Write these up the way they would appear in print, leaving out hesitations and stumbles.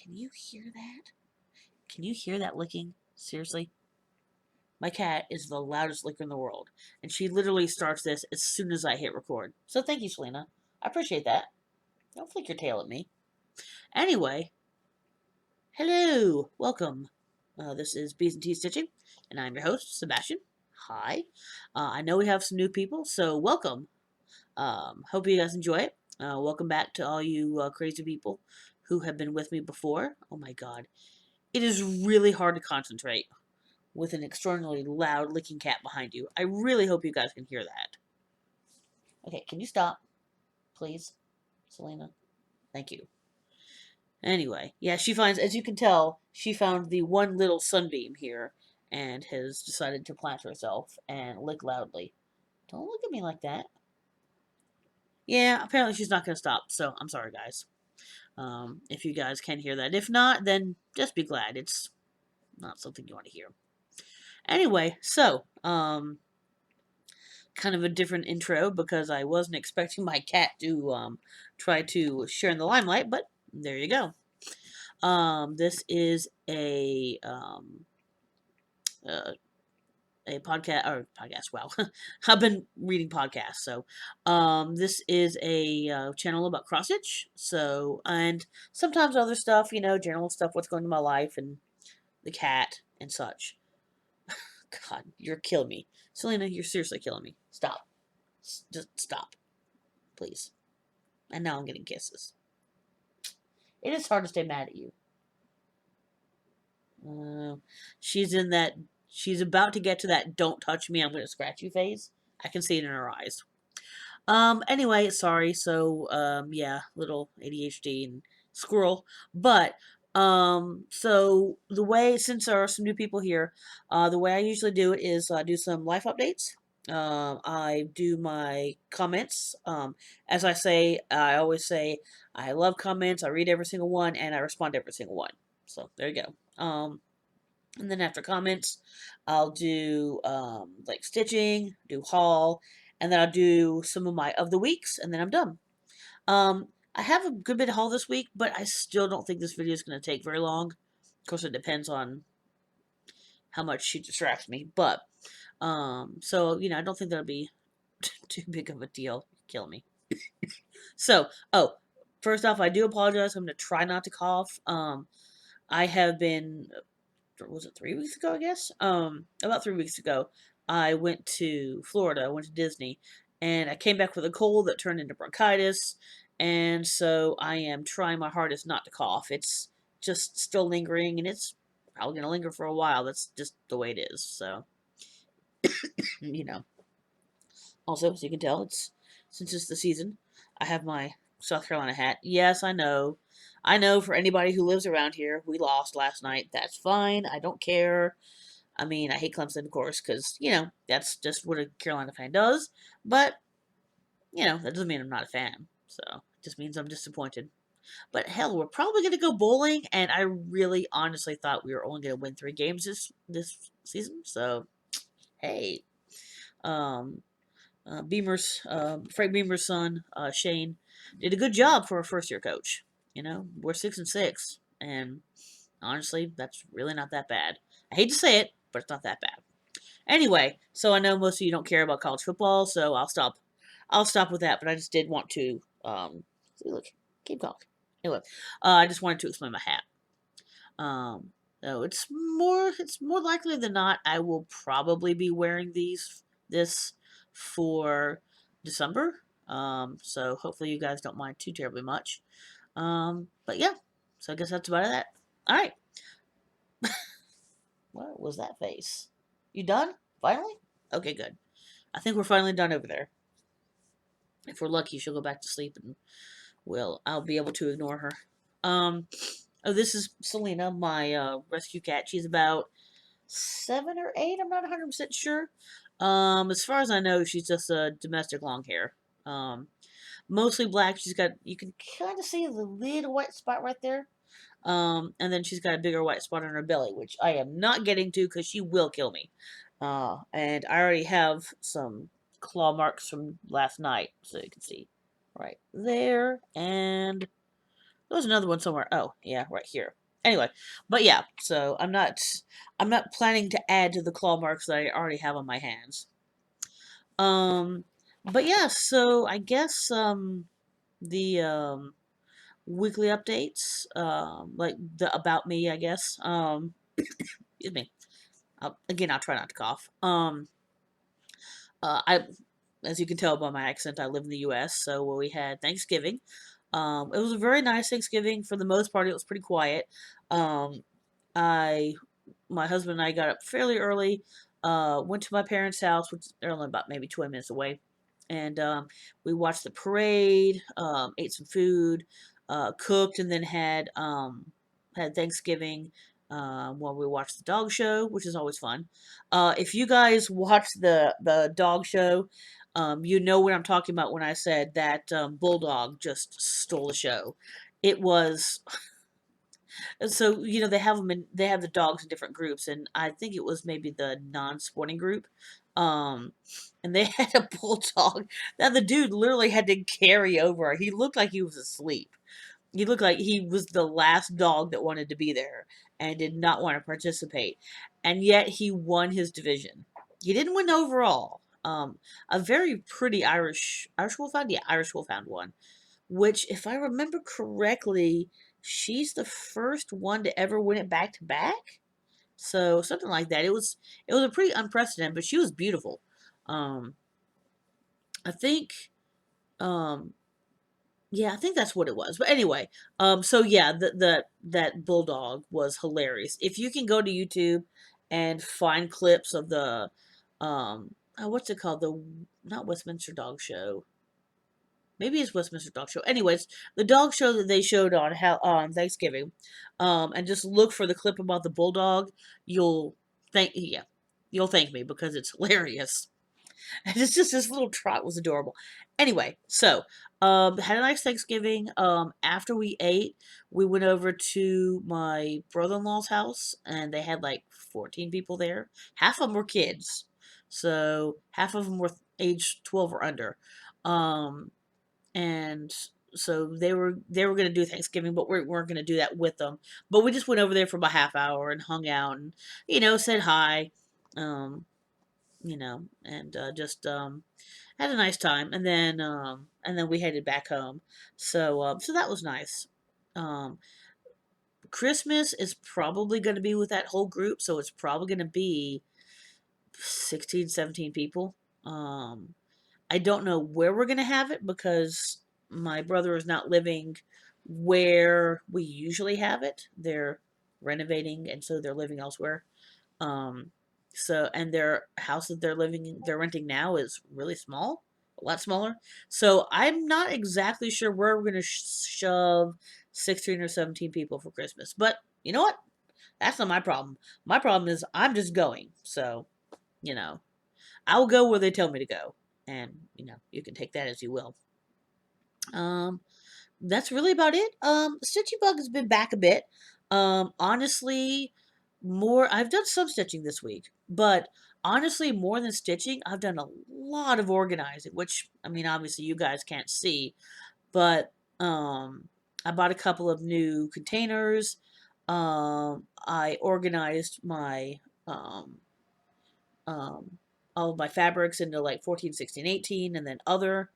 Can you hear that? Can you hear that licking? Seriously? My cat is the loudest licker in the world, and she literally starts this as soon as I hit record. So thank you, Selena. I appreciate that. Don't flick your tail at me. Anyway, hello, welcome. This is Bees and Tea Stitching, and I'm your host, Sebastian. Hi. I know we have some new people, so welcome. Hope you guys enjoy it. Welcome back to all you crazy people who have been with me before. Oh my god. It is really hard to concentrate with an extraordinarily loud licking cat behind you. I really hope you guys can hear that. Okay, can you stop, please, Selena? Thank you. Anyway, yeah, she finds, as you can tell, she found the one little sunbeam here and has decided to plant herself and lick loudly. Don't look at me like that. Yeah, apparently she's not going to stop, so I'm sorry, guys. If you guys can hear that. If not, then just be glad. It's not something you want to hear. Anyway, so, kind of a different intro because I wasn't expecting my cat to try to share in the limelight, but there you go. This is uh, a podcast. Wow, I've been reading podcasts. So, this is a channel about cross stitch. So, and sometimes other stuff, general stuff, what's going on in my life, and the cat and such. God, you're killing me, Selena. You're seriously killing me. Stop. Just stop, please. And now I'm getting kisses. It is hard to stay mad at you. She's in that. She's about to get to that "don't touch me, I'm gonna scratch you" phase. I can see it in her eyes. Anyway, sorry. So, yeah, little ADHD and squirrel. But, so the way, since there are some new people here, the way I usually do it is do some life updates. I do my comments. As I always say, I love comments. I read every single one and I respond to every single one. So there you go. And then after comments, I'll do like stitching, do haul, and then I'll do some of my of the weeks, and then I'm done. I have a good bit of haul this week, but I still don't think this video is going to take very long. Of course, it depends on how much she distracts me, but so I don't think that'll be too big of a deal. Kill me. So, first off, I do apologize. I'm going to try not to cough. I have been, was it 3 weeks ago, I guess? About 3 weeks ago, I went to Florida. I went to Disney, and I came back with a cold that turned into bronchitis, and so I am trying my hardest not to cough. It's just still lingering, and it's probably gonna linger for a while. That's just the way it is. So, you know. Also, as you can tell, since it's the season, I have my South Carolina hat. Yes, I know. I know for anybody who lives around here, we lost last night. That's fine. I don't care. I mean, I hate Clemson, of course, because, that's just what a Carolina fan does. But, that doesn't mean I'm not a fan. So, it just means I'm disappointed. But hell, we're probably going to go bowling, and I really honestly thought we were only going to win 3 games this season. So, hey. Um, Frank Beamer's son, Shane, did a good job for a first year coach. We're 6-6, and honestly, that's really not that bad. I hate to say it, but it's not that bad. Anyway, so I know most of you don't care about college football, so I'll stop. I'll stop with that. But I just did want to. See, look, keep going. Anyway, I just wanted to explain my hat. So it's more likely than not I will probably be wearing this for December. So hopefully you guys don't mind too terribly much. But yeah, so I guess that's about it. All right. What was that face? You done? Finally? Okay, good. I think we're finally done over there. If we're lucky, she'll go back to sleep and I'll be able to ignore her. Oh, this is Selena, my rescue cat. She's about 7 or 8. I'm not 100% sure. As far as I know, she's just a domestic long hair. Mostly black. You can kind of see the little white spot right there. And then she's got a bigger white spot on her belly, which I am not getting to because she will kill me. And I already have some claw marks from last night, so you can see right there and There was another one somewhere. Oh, yeah, right here. Anyway, but yeah, so I'm not planning to add to the claw marks that I already have on my hands. Um, but yeah, so I guess the weekly updates, like the about me, I guess. Excuse me. Again, I'll try not to cough. I, as you can tell by my accent, I live in the U.S. So we had Thanksgiving. It was a very nice Thanksgiving. For the most part, it was pretty quiet. Um, I, my husband and I got up fairly early. Went to my parents' house, which they're only about maybe 20 minutes away, and we watched the parade. Ate some food, cooked, and then had Thanksgiving. While we watched the dog show, which is always fun. If you guys watch the dog show, you know what I'm talking about when I said that bulldog just stole the show. It was so they have they have the dogs in different groups, and I think it was maybe the non-sporting group, um, and they had a bulldog that the dude literally had to carry over. He looked like he was asleep. He looked like he was the last dog that wanted to be there and did not want to participate, and yet he won his division. He didn't win overall. A very pretty Irish Wolfhound, yeah, Irish Wolfhound won, which, if I remember correctly, she's the first one to ever win it back to back. So something like that. It was a pretty unprecedented, but she was beautiful. Um, I think, um, yeah, I think that's what it was. But anyway, so yeah, the that bulldog was hilarious. If you can go to YouTube and find clips of the, what's it called? The not Westminster Dog Show. Maybe it's Westminster Dog Show. Anyways, the dog show that they showed on Thanksgiving, and just look for the clip about the bulldog. You'll yeah, you'll thank me because it's hilarious. And it's just this little trot was adorable. Anyway, so had a nice Thanksgiving. After we ate, we went over to my brother-in-law's house, and they had like 14 people there. Half of them were kids, so half of them were age 12 or under. Um, and so they were going to do Thanksgiving, but we weren't going to do that with them. But we just went over there for about half hour and hung out and said hi, um, and just had a nice time. And then we headed back home. So that was nice. Um, Christmas is probably going to be with that whole group, so it's probably going to be 16, 17 people. Um, I don't know where we're going to have it because my brother is not living where we usually have it. They're renovating, and so they're living elsewhere. Um, and their house that they're renting now is really small, a lot smaller. So I'm not exactly sure where we're going to shove 16 or 17 people for Christmas. But you know what? That's not my problem. My problem is I'm just going. So, you know, I'll go where they tell me to go. And, you can take that as you will. Um, that's really about it. Stitchy Bug has been back a bit. Honestly, I've done some stitching this week, but honestly, more than stitching, I've done a lot of organizing, which, I mean, obviously you guys can't see, but, I bought a couple of new containers. I organized um, um, all of my fabrics into like 14, 16, 18, and then other,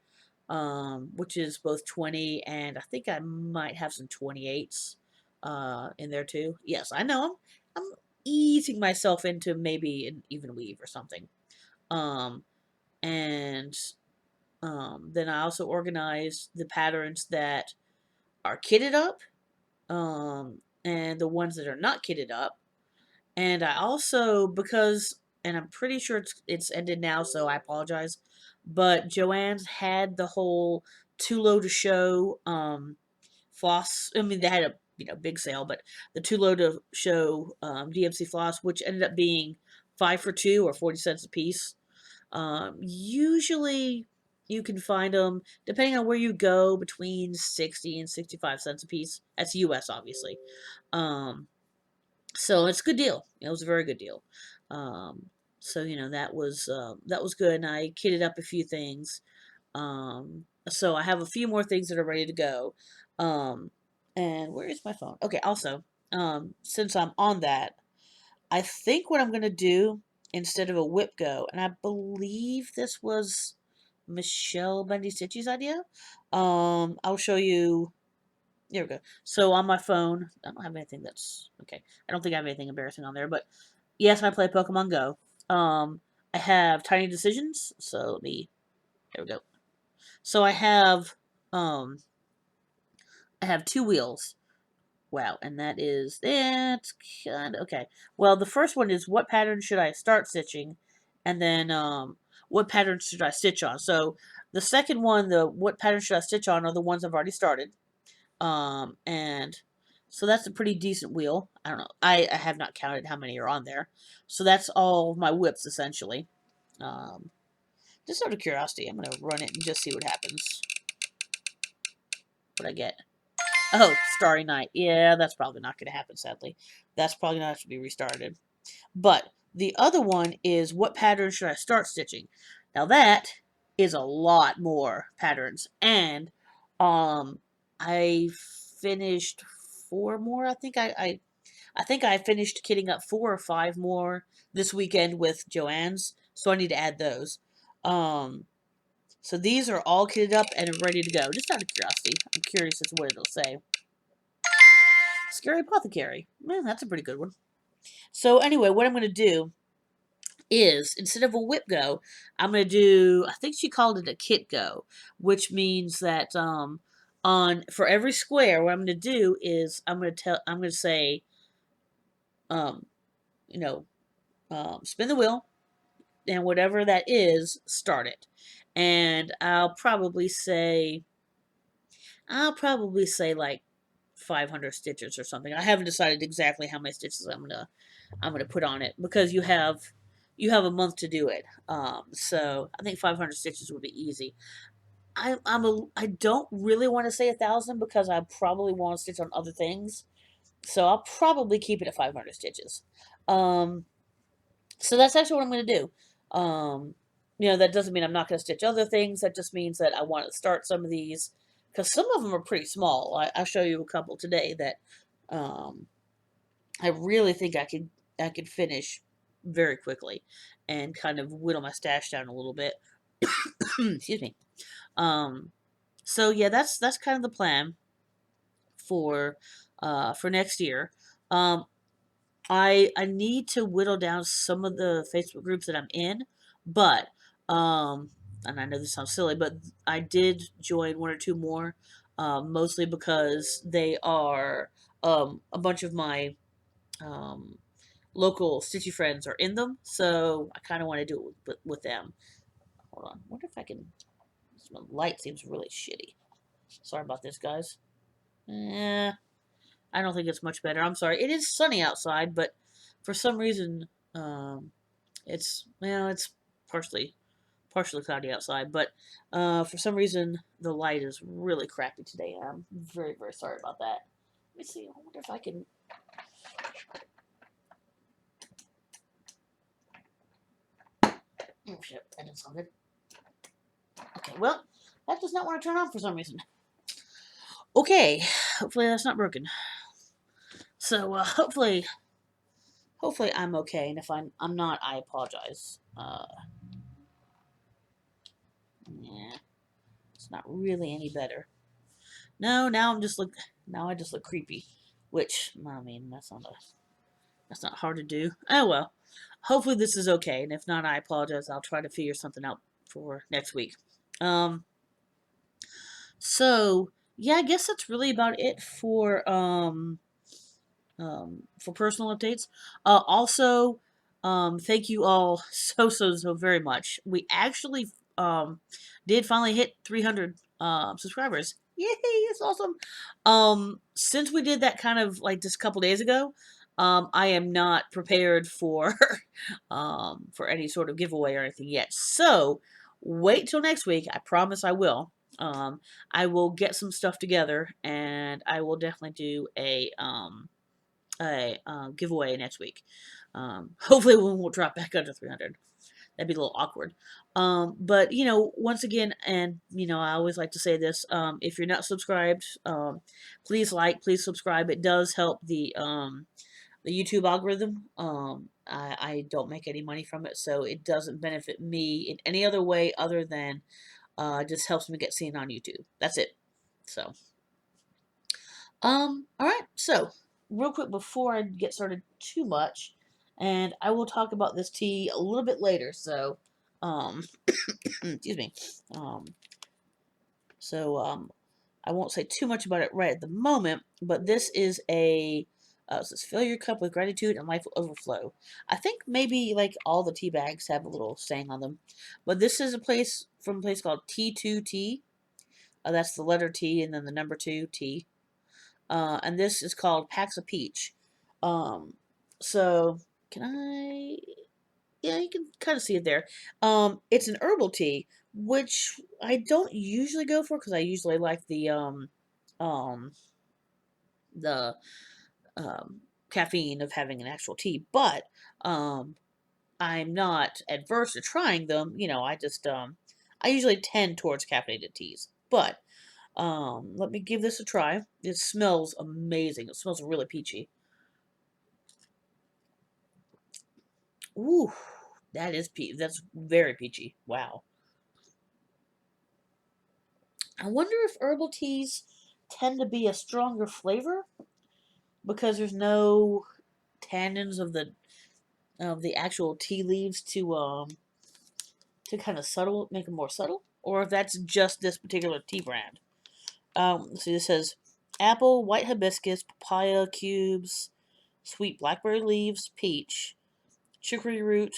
which is both 20, and I think I might have some 28s in there too. Yes, I know I'm easing myself into maybe an even weave or something. Um, and then I also organized the patterns that are kitted up, and the ones that are not kitted up. And I also, because, and I'm pretty sure it's ended now, so I apologize, but Joann's had the whole too low to show floss. I mean, they had a big sale, but the too low to show DMC floss, which ended up being 5 for 2 or 40 cents a piece. Usually, you can find them depending on where you go between 60 and 65 cents a piece. That's U.S. obviously. Um, so it's a good deal. It was a very good deal. Um, so that was good, and I kitted up a few things. So I have a few more things that are ready to go. Um, And where is my phone? Okay, also, since I'm on that, I think what I'm gonna do instead of a whip go, and I believe this was Michelle Bendy Stitchy's idea. I'll show you. There we go. So on my phone, I don't have anything that's okay. I don't think I have anything embarrassing on there, but yes, I play Pokemon Go. I have Tiny Decisions. So let me. There we go. So um, I have two wheels. Wow, and that's kind of okay. Well, the first one is what pattern should I start stitching, and then what pattern should I stitch on. So the second one, the what pattern should I stitch on, are the ones I've already started. And so that's a pretty decent wheel. I don't know. I have not counted how many are on there. So that's all my whips essentially. Um, just out of curiosity, I'm gonna run it and just see what happens. What I get. Oh, Starry Night. Yeah, that's probably not going to happen, sadly. That's probably going to have to be restarted. But the other one is what pattern should I start stitching? Now that is a lot more patterns. And I finished four more. I think I finished kitting up 4 or 5 more this weekend with Joanne's. So I need to add those. So these are all kitted up and ready to go. Just out of curiosity. I'm curious as to what it'll say. Scary Apothecary. Man, that's a pretty good one. So anyway, what I'm going to do is, instead of a whip go, I'm going to do, I think she called it a kit go, which means that on for every square, what I'm going to do is I'm going to say, um, you know, spin the wheel, and whatever that is, start it. And I'll probably say like 500 stitches or something. I haven't decided exactly how many stitches I'm gonna put on it because you have a month to do it. So I think 500 stitches would be easy. I don't really want to say 1,000 because I probably want to stitch on other things. So I'll probably keep it at 500 stitches. Um, so that's actually what I'm gonna do. Um, that doesn't mean I'm not gonna stitch other things. That just means that I want to start some of these because some of them are pretty small. I'll show you a couple today that um, I really think I could finish very quickly and kind of whittle my stash down a little bit. Excuse me. Um, so yeah, that's kind of the plan for next year. Um, I need to whittle down some of the Facebook groups that I'm in, but and I know this sounds silly, but I did join one or two more, mostly because they are a bunch of my um, local stitchy friends are in them, so I kind of want to do it with them. Hold on, wonder if I can. My light seems really shitty. Sorry about this, guys. I don't think it's much better. I'm sorry. It is sunny outside, but for some reason, um, it's partially cloudy outside, but for some reason the light is really crappy today. I'm very very sorry about that. Let me see. I wonder if I can. Oh shit, that didn't sound good. Okay, well, that does not want to turn on for some reason. Okay, hopefully that's not broken. So hopefully I'm okay, and if I'm not, I apologize. Yeah, it's not really any better. No, now I just look creepy, which I mean that's not hard to do. Oh well, hopefully this is okay, and if not, I apologize. I'll try to figure something out for next week. Um, so yeah, I guess that's really about it for personal updates. Also, thank you all so very much. We actually did finally hit 300 subscribers. Yay, it's awesome. Since we did that kind of like just a couple days ago, I am not prepared for any sort of giveaway or anything yet. So wait till next week. I promise I will. I will get some stuff together and I will definitely do a giveaway next week. Hopefully we won't drop back under 300. That'd be a little awkward. But once again, and I always like to say this: if you're not subscribed, please like, please subscribe. It does help the YouTube algorithm. I don't make any money from it, so it doesn't benefit me in any other way other than just helps me get seen on YouTube. That's it. So, all right. So, real quick before I get started too much, and I will talk about this tea a little bit later. So, um, excuse me. Um, so I won't say too much about it right at the moment, but this is it says fill your cup with gratitude and life will overflow. I think maybe like all the tea bags have a little saying on them, but this is a place called T2 Tea. That's the letter T and then the number 2 T. And this is called Packs of Peach. Um, so can I? Yeah, you can kind of see it there. It's an herbal tea, which I don't usually go for because I usually like um, the caffeine of having an actual tea. But um, I'm not adverse to trying them. I usually tend towards caffeinated teas. But let me give this a try. It smells amazing. It smells really peachy. Ooh, that's very peachy. Wow. I wonder if herbal teas tend to be a stronger flavor because there's no tannins of the actual tea leaves to kind of make them more subtle, or if that's just this particular tea brand. See, this says apple, white hibiscus, papaya cubes, sweet blackberry leaves, peach, chicory root,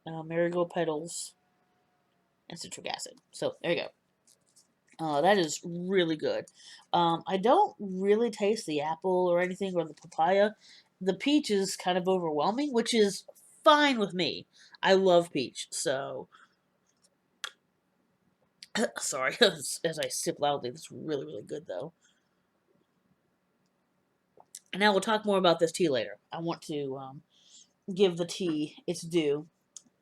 marigold petals, and citric acid. So there you go. That is really good. I don't really taste the apple or anything or the papaya. The peach is kind of overwhelming, which is fine with me. I love peach, so sorry as I sip loudly. It's really really good though. And I will talk more about this tea later. I want to give the tea its due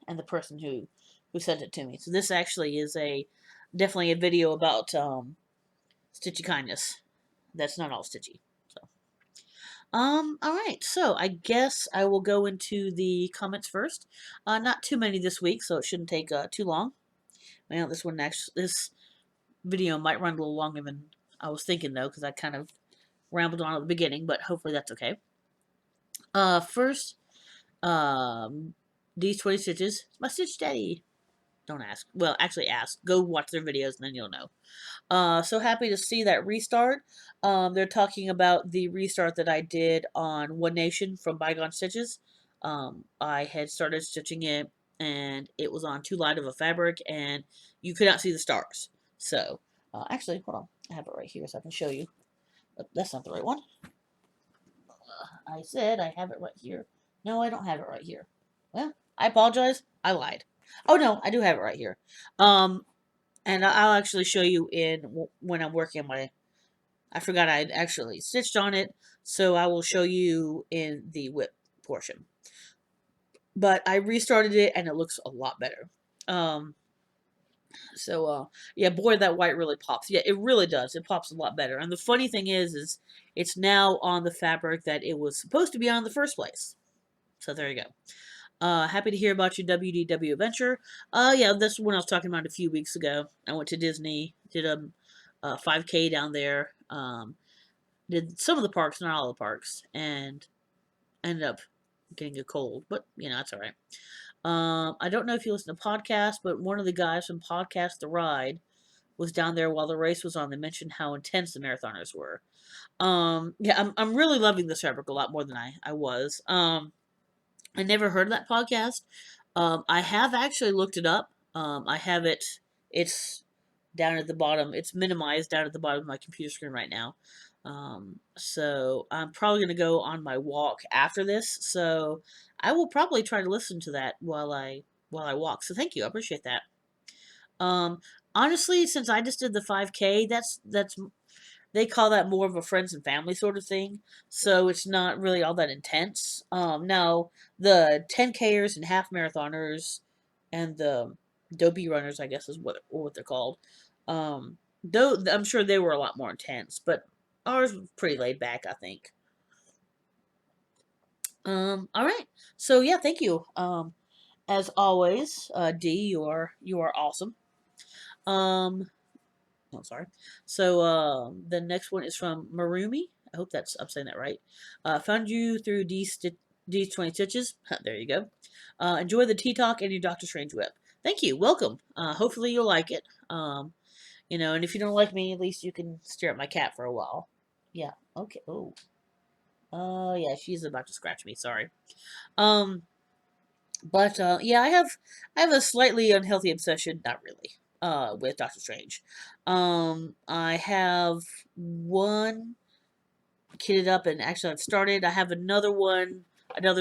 and the person who sent it to me. So this actually is a definitely a video about stitchy kindness. That's not all stitchy. So. All right. So I guess I will go into the comments first. Not too many this week, so it shouldn't take too long. Well, this video might run a little longer than I was thinking though, because I kind of rambled on at the beginning, but hopefully that's okay. First, these 20 stitches. My stitch daddy. Don't ask. Well, actually ask. Go watch their videos and then you'll know. So happy to see that restart. They're talking about the restart that I did on One Nation from Bygone Stitches. I had started stitching it, and it was on too light of a fabric, and you could not see the stars. So, actually, hold on. I have it right here so I can show you. That's not the right one. I said I have it right here. No, I don't have it right here. Well, I apologize. I lied. Oh no, I do have it right here. And I'll actually show you when I'm working on my. I forgot I'd actually stitched on it, so I will show you in the whip portion. But I restarted it, and it looks a lot better. Yeah, boy, that white really pops. Yeah, it really does. It pops a lot better. And the funny thing is it's now on the fabric that it was supposed to be on in the first place. So there you go. Happy to hear about your WDW adventure. Yeah, that's one I was talking about a few weeks ago. I went to Disney, did a 5K down there. Did some of the parks, not all the parks, and ended up getting a cold, but it's all right. I don't know if you listen to podcasts, but one of the guys from Podcast The Ride was down there while the race was on. They mentioned how intense the marathoners were. Yeah, I'm really loving this fabric a lot more than I was. I never heard of that podcast. I have actually looked it up. I have it. It's down at the bottom. It's minimized down at the bottom of my computer screen right now. So I'm probably gonna go on my walk after this. So I will probably try to listen to that while I walk. So thank you. I appreciate that. Um, Honestly, since I just did the 5K, that's they call that more of a friends and family sort of thing. So it's not really all that intense. Now the 10Kers and half marathoners, and the dopey runners, I guess is what they're called. Though I'm sure they were a lot more intense, but ours was pretty laid back, I think. All right. So yeah, thank you. As always, D, you are awesome. Um, oh, sorry. So the next one is from Marumi. I hope I'm saying that right. Found you through D's 20 Stitches. There you go. Enjoy the tea talk and your Doctor Strange whip. Thank you. Welcome. Hopefully you'll like it. And if you don't like me, at least you can stare at my cat for a while. Yeah. Okay. Oh. Yeah, she's about to scratch me. Sorry. Um, but yeah, I have a slightly unhealthy obsession, not really, with Doctor Strange. I have one kitted up and actually I've started. I have another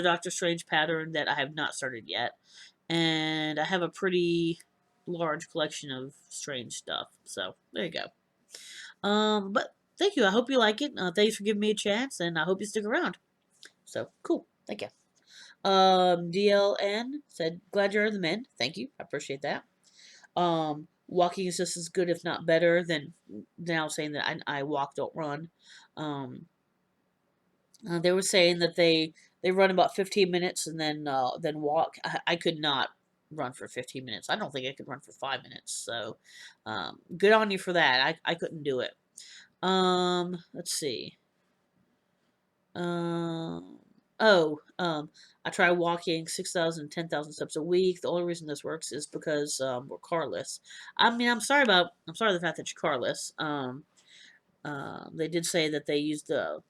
Doctor Strange pattern that I have not started yet, and I have a pretty large collection of strange stuff. So there you go. But thank you. I hope you like it. Thanks for giving me a chance, and I hope you stick around. So cool. Thank you. DLN said, glad you're the men. Thank you. I appreciate that. Walking is just as good, if not better, than now saying that I walk, don't run. Um, they were saying that they run about 15 minutes and then walk. I could not run for 15 minutes. I don't think I could run for 5 minutes. So, good on you for that. I couldn't do it. Let's see. Um, I try walking 6,000, 10,000 steps a week. The only reason this works is because we're carless. I mean, I'm sorry the fact that you're carless. They did say that they used the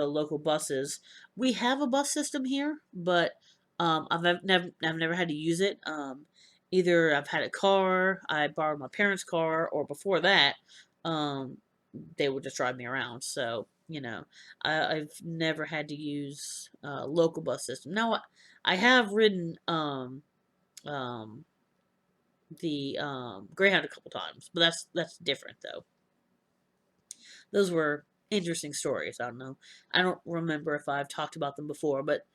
local buses. We have a bus system here, but I've never had to use it. Either I've had a car, I borrowed my parents' car, or before that, um, they would just drive me around. So I've never had to use local bus system. Now I have ridden um, the Greyhound a couple times, but that's different though. Those were interesting stories. I don't know. I don't remember if I've talked about them before, but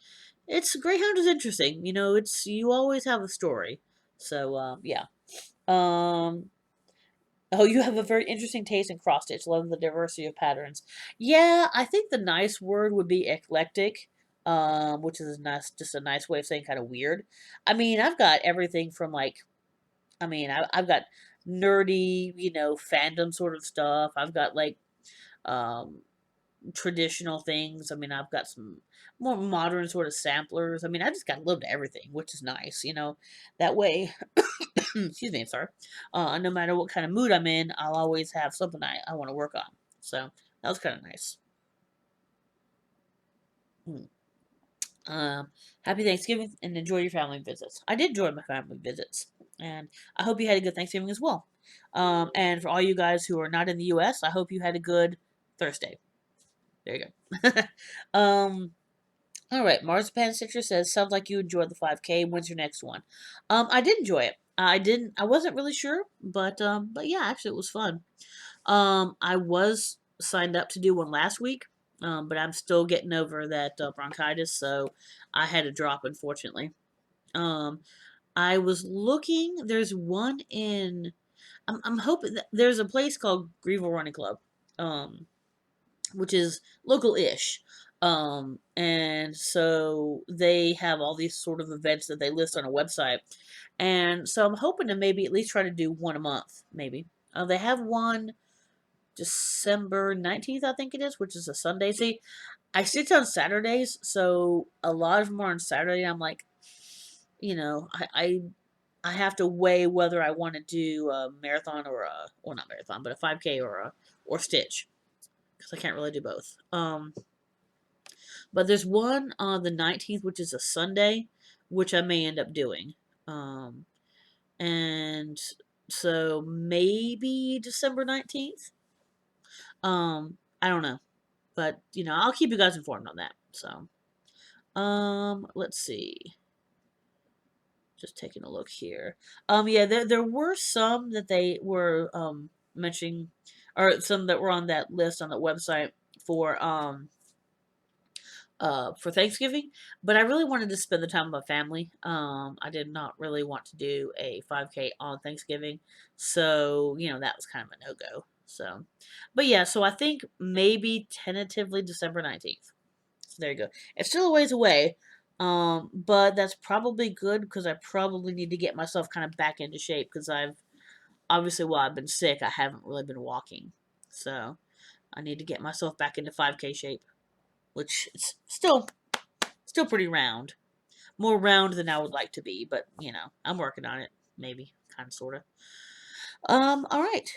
it's Greyhound is interesting. It's you always have a story. So yeah. Um, oh, you have a very interesting taste in cross stitch. Love the diversity of patterns. Yeah, I think the nice word would be eclectic, which is just a nice way of saying kind of weird. I mean, I've got everything from I've got nerdy, fandom sort of stuff. I've got um, traditional things. I mean, I've got some more modern sort of samplers. I mean, I just got a little bit of everything, which is nice. That way, excuse me, sorry. No matter what kind of mood I'm in, I'll always have something I want to work on. So that was kind of nice. Hmm. Happy Thanksgiving and enjoy your family visits. I did enjoy my family visits, and I hope you had a good Thanksgiving as well. And for all you guys who are not in the U.S., I hope you had a good Thursday. There you go. um, all right, Marzipan Citrus says, sounds like you enjoyed the 5K. When's your next one? I did enjoy it. I didn't. I wasn't really sure, but yeah, actually, it was fun. I was signed up to do one last week, but I'm still getting over that bronchitis, so I had to drop, unfortunately. Um, I was looking. There's one in. I'm hoping that there's a place called Greenville Running Club. Which is local-ish. And so they have all these sort of events that they list on a website. And so I'm hoping to maybe at least try to do one a month, maybe. They have one December 19th, I think it is, which is a Sunday. See, I sit on Saturdays, so a lot of them are on Saturday. I'm like, I have to weigh whether I want to do a marathon well, not marathon, but a 5K or Stitch, because I can't really do both. But there's one on the 19th, which is a Sunday, which I may end up doing. Um, and so maybe December 19th. I don't know. But, I'll keep you guys informed on that. So, let's see. Just taking a look here. Yeah, there were some that they were mentioning, or some that were on that list on the website for for Thanksgiving, but I really wanted to spend the time with my family. I did not really want to do a 5K on Thanksgiving, so that was kind of a no go. So, but yeah, so I think maybe tentatively December 19th. So there you go. It's still a ways away, but that's probably good because I probably need to get myself kind of back into shape because I've obviously while I've been sick, I haven't really been walking, so I need to get myself back into 5K shape, which is still pretty round. More round than I would like to be, but I'm working on it. Maybe, kind of, sort of. All right.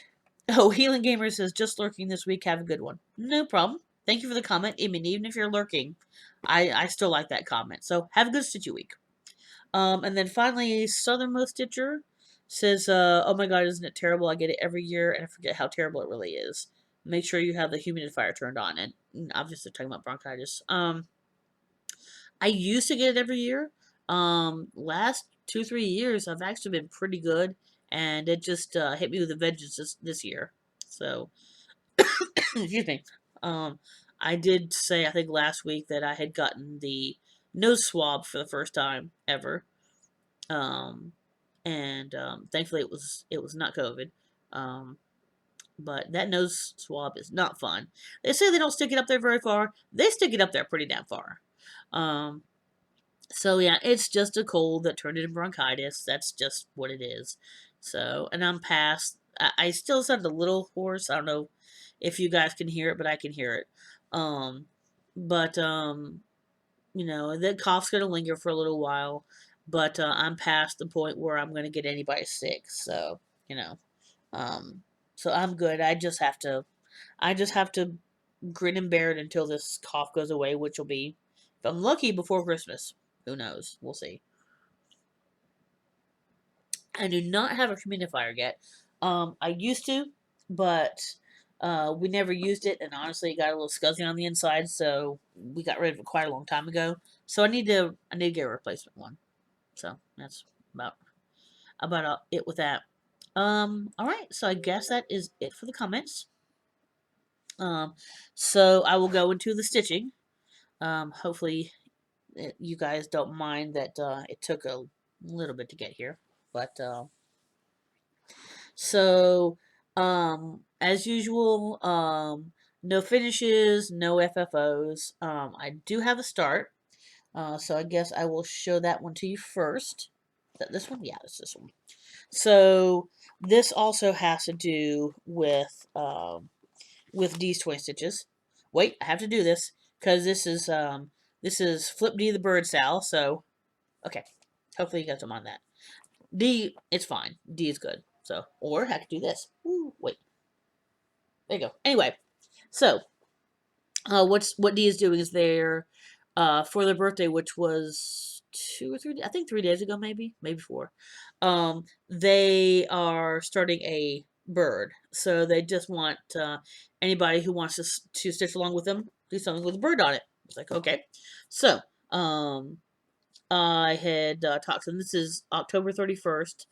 Oh, Healing Gamer says just lurking this week. Have a good one. No problem. Thank you for the comment. I mean, even if you're lurking, I still like that comment. So have a good Stitchy week. And then finally, Southernmost Stitcher says, "Oh my God, isn't it terrible? I get it every year, and I forget how terrible it really is. Make sure you have the humidifier turned on." And obviously, talking about bronchitis. I used to get it every year. Last 2-3 years, I've actually been pretty good, and it just hit me with a vengeance this year. So, excuse me. I did say I think last week that I had gotten the nose swab for the first time ever. Um, and thankfully it was not COVID. Um, but that nose swab is not fun. They say they don't stick it up there very far. They stick it up there pretty damn far. Um, So yeah, it's just a cold that turned into bronchitis. That's just what it is. So, and I'm past. I still sound a little hoarse. I don't know if you guys can hear it, but I can hear it. Um, but the cough's gonna linger for a little while. But I'm past the point where I'm gonna get anybody sick. So you know, um, so I'm good. I just have to grin and bear it until this cough goes away, which will be, if I'm lucky, before Christmas. Who knows? We'll see. I do not have a humidifier yet. I used to, but we never used it, and honestly, it got a little scuzzy on the inside, so we got rid of it quite a long time ago. So I need to get a replacement one. So that's about it with that. All right. So I guess that is it for the comments. Um, so I will go into the stitching. Hopefully you guys don't mind that it took a little bit to get here, but so as usual, no finishes, no FFOs. I do have a start, so I guess I will show that one to you first. Is that this one? Yeah, it's this one. So this also has to do with D's twin stitches. Wait, I have to do this because this is Flip D the bird Sal. So okay, hopefully you guys don't mind that. D, it's fine. D is good. So, or I could do this. Ooh, wait, there you go. Anyway, so what D is doing is they're for their birthday, which was 2 or 3, I think 3 days ago, maybe 4. They are starting a bird, so they just want anybody who wants to stitch along with them do something with a bird on it. It's like okay, so I had talked to them. This is October 31st.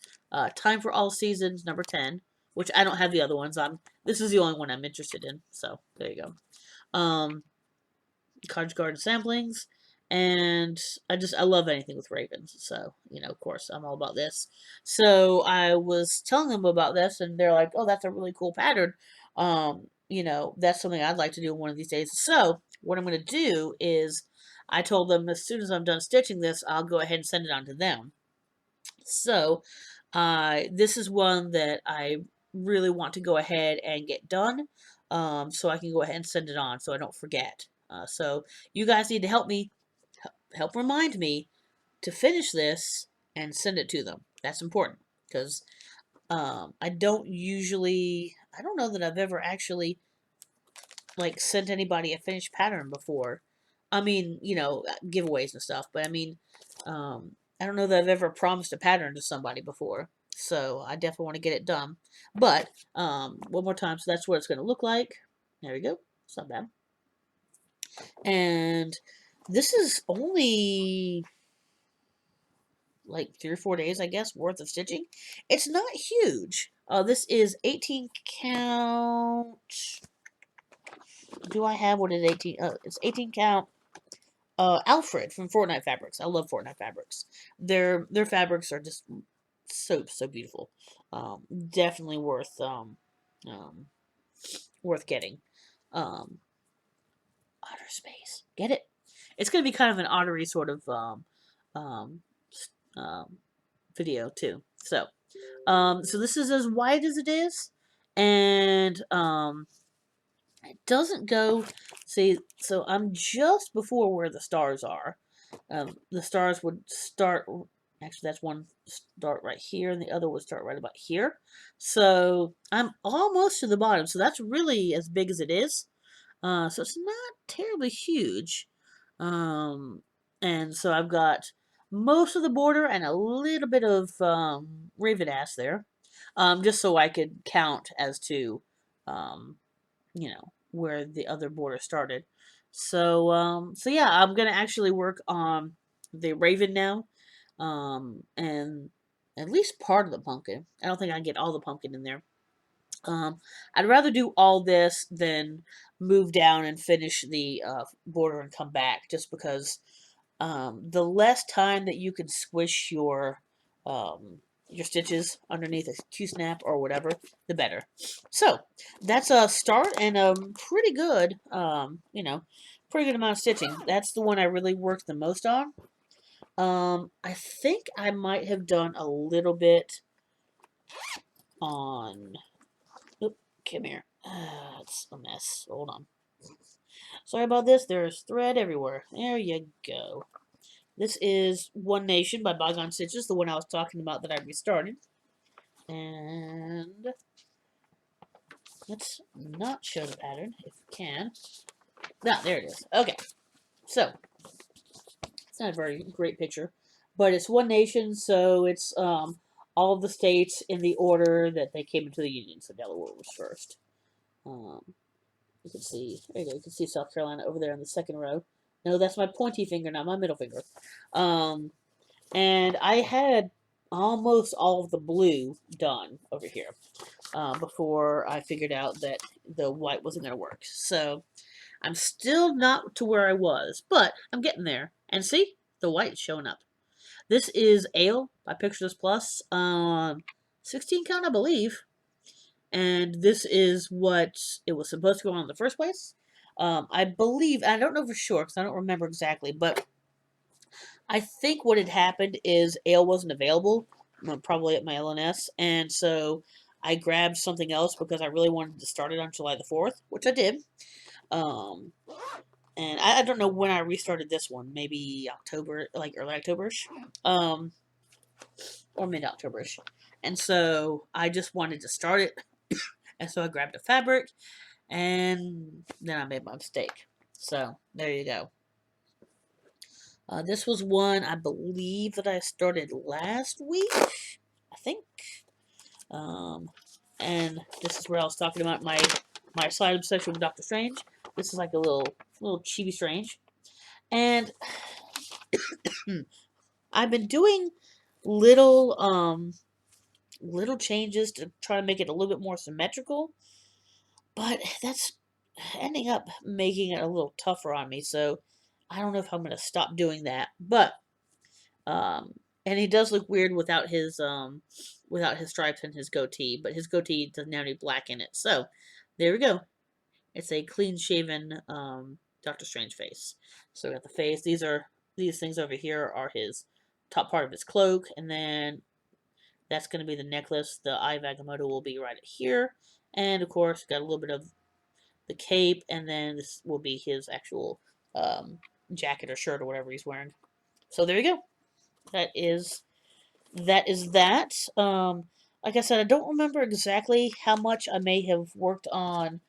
Time for All Seasons, number 10, which I don't have the other ones. This is the only one I'm interested in. So there you go. Cottage Garden samplings, and I love anything with ravens. So of course, I'm all about this. So I was telling them about this, and they're like, "Oh, that's a really cool pattern. That's something I'd like to do one of these days." So what I'm going to do is, I told them as soon as I'm done stitching this, I'll go ahead and send it on to them. So this is one that I really want to go ahead and get done, so I can go ahead and send it on so I don't forget. So you guys need to help remind me to finish this and send it to them. That's important because I don't know that I've ever actually sent anybody a finished pattern before. I mean, giveaways and stuff, but I mean, I don't know that I've ever promised a pattern to somebody before. So I definitely want to get it done. But one more time, so that's what it's going to look like. There we go. It's not bad. And this is only like 3 or 4 days, I guess, worth of stitching. It's not huge. This is 18 count. Do I have what is 18? It's 18 count Alfred from Fortnite Fabrics. I love Fortnite Fabrics. Their fabrics are just so beautiful. Definitely um, worth getting. Um, Otter space. Get it? It's gonna be kind of an ottery sort of um, um, video too. So this is as wide as it is, and it doesn't go. See, so I'm just before where the stars are. The stars would start. Actually, that's one start right here, and the other would start right about here. So I'm almost to the bottom. So that's really as big as it is. So it's not terribly huge. Um, and so I've got most of the border and a little bit of raven ass there, just so I could count as to, um, where the other border started. So yeah, I'm gonna actually work on the raven now, and at least part of the pumpkin. I don't think I can get all the pumpkin in there. Um, I'd rather do all this than move down and finish the border and come back, just because the less time that you can squish your stitches underneath a Q-snap or whatever, the better. So that's a start and a pretty good, pretty good amount of stitching. That's the one I really worked the most on. I think I might have done a little bit on. Oop, come here. It's a mess. Hold on. Sorry about this. There's thread everywhere. There you go. This is One Nation by Bygone Stitches, the one I was talking about that I restarted. And let's not show the pattern if we can. No, there it is. Okay. So, it's not a very great picture, but it's One Nation, so it's all of the states in the order that they came into the Union. So Delaware was first. Um, You can see, there you go, you can see South Carolina over there in the second row. No, that's my pointy finger, not my middle finger. And I had almost all of the blue done over here before I figured out that the white wasn't going to work. So I'm still not to where I was, but I'm getting there. And see, the white's showing up. This is Ale by Pictures Plus. 16 count, I believe. And this is what it was supposed to go on in the first place. I believe, I don't know for sure because I don't remember exactly, but I think what had happened is Ale wasn't available, probably at my LNS, and so I grabbed something else because I really wanted to start it on July the 4th, which I did. Um, and I don't know when I restarted this one, maybe October, like early Octoberish, or mid Octoberish. And so I just wanted to start it, and so I grabbed a fabric, and then I made my mistake. So there you go. This was one I believe that I started last week, I think. And this is where I was talking about my side obsession with Doctor Strange. This is like a little Chibi Strange, and I've been doing little little changes to try to make it a little bit more symmetrical, but that's ending up making it a little tougher on me. So I don't know if I'm gonna stop doing that, but and he does look weird without his stripes and his goatee, but his goatee doesn't have any black in it. So there we go. It's a clean shaven Doctor Strange face. So we got the face. These things over here are his top part of his cloak, and then that's going to be the necklace. The eye of Agamotto will be right here, and of course got a little bit of the cape, and then this will be his actual jacket or shirt or whatever he's wearing. So there you go. That is that. Like I said, I don't remember exactly how much I may have worked on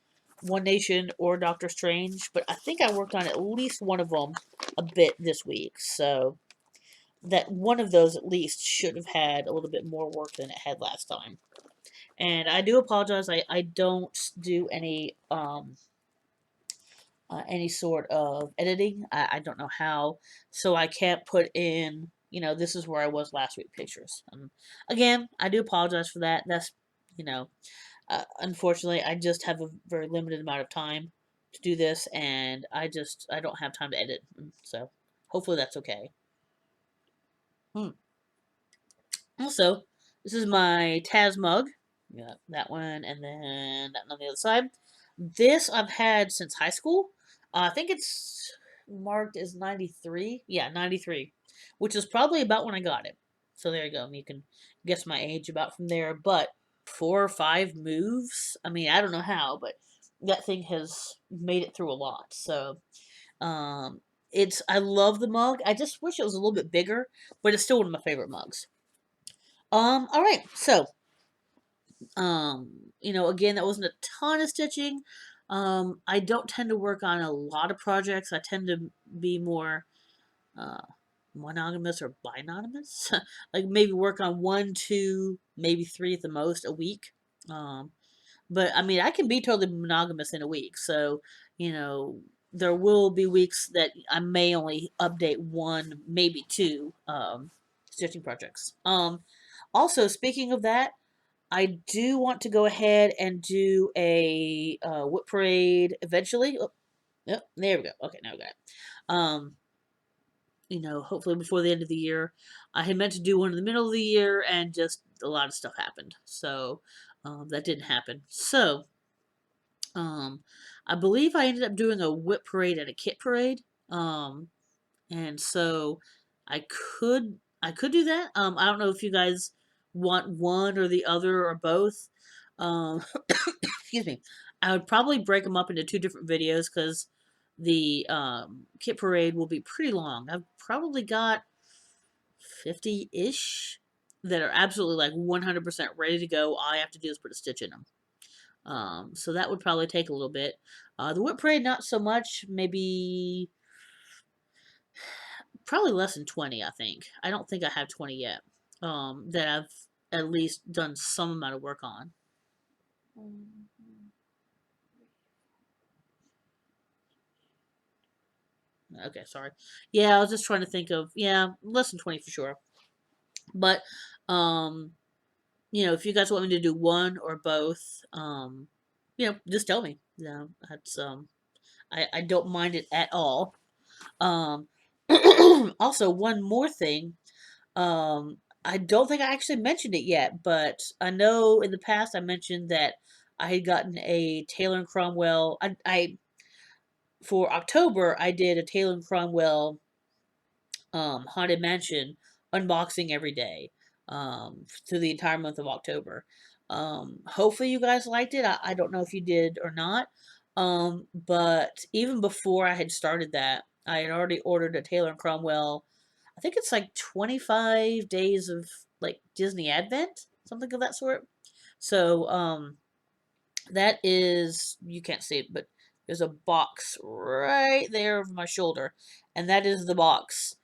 One Nation or Doctor Strange, but I think I worked on at least one of them a bit this week. So that one of those at least should have had a little bit more work than it had last time. And I do apologize. I don't do any sort of editing. I don't know how, so I can't put in, this is where I was last week pictures. Again, I do apologize for that. That's, unfortunately, I just have a very limited amount of time to do this, and I don't have time to edit. So, hopefully that's okay. Also, this is my Taz mug. Yeah, that one, and then that one on the other side. This I've had since high school. I think it's marked as 93. Yeah, 93, which is probably about when I got it. So there you go. You can guess my age about from there. But 4 or 5 moves. I mean, I don't know how, but that thing has made it through a lot. So, um, I love the mug. I just wish it was a little bit bigger, but it's still one of my favorite mugs. All right. So, again, that wasn't a ton of stitching. I don't tend to work on a lot of projects. I tend to be more uh, monogamous or binonymous. Like maybe work on 1, 2, maybe 3 at the most a week. Um, but I mean, I can be totally monogamous in a week. So, you know, there will be weeks that I may only update 1, maybe 2 stitching projects. Also, speaking of that, I do want to go ahead and do a whip parade eventually. Oh, yep, there we go. Okay, now we got it. Um, hopefully before the end of the year. I had meant to do one in the middle of the year, and just a lot of stuff happened, so that didn't happen. So, um, I believe I ended up doing a whip parade and a kit parade. Um, and so I could do that. I don't know if you guys want one or the other or both. Excuse me. I would probably break them up into 2 different videos because the kit parade will be pretty long. I've probably got 50-ish that are absolutely like 100% ready to go. All I have to do is put a stitch in them. So that would probably take a little bit. The whip parade, not so much. Maybe probably less than 20, I think. I don't think I have 20 yet. That I've at least done some amount of work on. Okay, sorry. Yeah, I was just trying to think of, yeah, less than 20 for sure. But, um, if you guys want me to do one or both, just tell me. That's, I don't mind it at all. Um, also, one more thing. I don't think I actually mentioned it yet, but I know in the past I mentioned that I had gotten a Taylor and Cromwell. For October I did a Taylor and Cromwell Haunted Mansion unboxing every day through the entire month of October. Hopefully you guys liked it. I don't know if you did or not. But even before I had started that, I had already ordered a Taylor and Cromwell. I think it's like 25 days of like Disney Advent, something of that sort. So, that is, you can't see it, but there's a box right there over my shoulder, and that is the box.